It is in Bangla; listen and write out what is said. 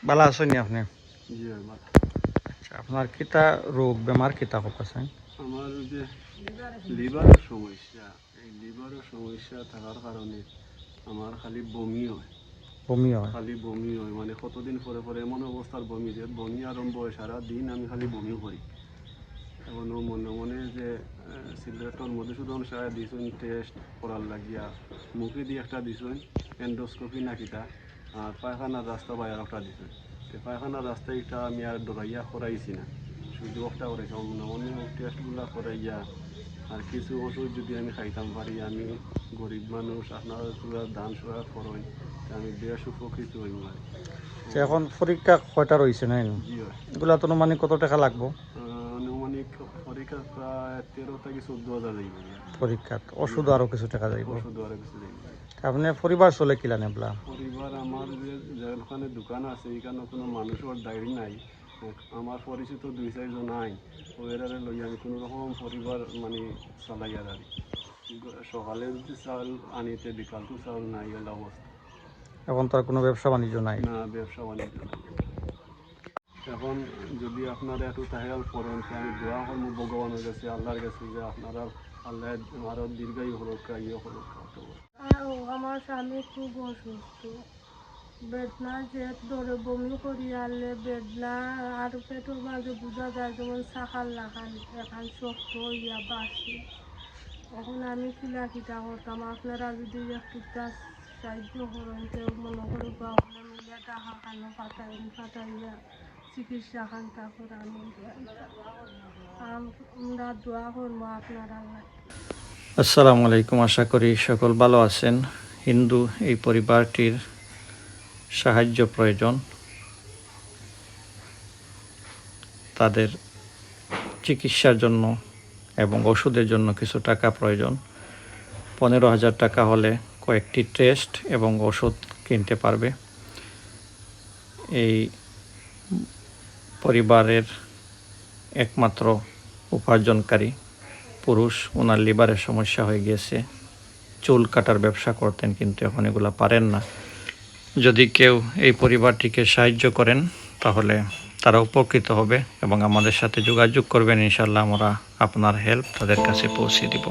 ভালো আছেন আপনি? জি ভালো। আচ্ছা, আপনার কিতা রোগ বেমার কিতা হোক আছে? আমার ওই যে লিভারের সমস্যা, এই লিভারের সমস্যা থাকার কারণে আমার খালি বমি হয়। বমি হয়? খালি বমি হয় মানে কতদিন পরে পরে এমন অবস্থার বমি যে বমি আরম্ভ হয়, সারাদিন আমি খালি বমি করি। এখন মনে মনে যে সিলেক্টর মধুসূদন সাহেব দিয়েছেন টেস্ট করার লাগিয়া, মুখে দিয়ে একটা দিয়েছেন এন্ডোস্কোপি না কিতা, আর পায়খানার রাস্তা বাইরে একটা দিয়েছেন। পায়খানার রাস্তাটা আমি আর ডরাইয়া করাইছি না, শুধু একটা করাইছি। মনে মনে টেস্টগুলো করাইয়া আর কিছু ওষুধ যদি আমি খাইতাম পারি, আমি গরিব মানুষ, আপনারা পুরো দান সহায়তা করেন, আমি বেশ উপকৃত হইব আর কি। আচ্ছা, এখন পরীক্ষা কয়টা রয়েছে না? জি হয়। এগুলা তো মানে কত টাকা লাগবো আনুমানিক পরীক্ষা প্রায় 13 থেকে 14,000 যাইব। পরীক্ষা? ওষুধ আরো কিছু টাকা যাইব? ওষুধ আরও কিছু যাইব। আপনি পরিবার চলে কিলা নেবলা? পরিবার আমার যেখানে দোকান আছে এখানে কোনো মানুষের দায়ী নাই, আমার পরিচিত 2-4 জন নাই, ওয়েরারে লই আমি কোনো রকম পরিবার মানে চালাই আর কি। সকালে যদি চাউল আনিতে বিকালতো চাউল নাই, এলা অবস্থা। এখন তার কোনো ব্যবসা বাণিজ্য নাই? না, ব্যবসা বাণিজ্য নাই। এখন যদি আপনারা একটু তাহেল করেন, আমি দোয়া করবো ভগবানের কাছে, আল্লাহর কাছে, যে আপনারা আল্লাহ আরও দীর্ঘায়ু হরক্কা ইয়ে হরক্কা। আমার স্বামী খুব অসুস্থ, বেদনা যে ধরে বমি করি আনলে বেদনা, আর পেটের মাঝে বোঝা যায় যেমন সাকাল লাখান এখান শক্ত হইয়া বাসি। এখন আমি কিলা করতাম, আপনারা যদি একটু সাহায্য করেন, কেউ মনে করি বা ওখানে মিলে টাকা খানো ফাটাইয়া চিকিৎসা খান, তারপর আমরা দোয়া করবো আপনারা। আসসালামু আলাইকুম, আশা করি সকল ভালো আছেন। হিন্দু এই পরিবারটির সাহায্য প্রয়োজন, তাদের চিকিৎসার জন্য এবং ওষুধের জন্য কিছু টাকা প্রয়োজন। 15,000 টাকা হলে কয়েকটি টেস্ট এবং ওষুধ কিনতে পারবে। এই পরিবারের একমাত্র উপার্জনকারী পুরুষ, ওনার লিভারের সমস্যা হয়ে গিয়েছে। চুল কাটার ব্যবসা করতেন, কিন্তু এখন এগুলো পারেন না। যদি কেউ এই পরিবারটিকে সাহায্য করেন তাহলে তারা উপকৃত হবে এবং আমাদের সাথে যোগাযোগ করবেন। ইনশাল্লাহ আমরা আপনার হেল্প তাদের কাছে পৌঁছে দিব।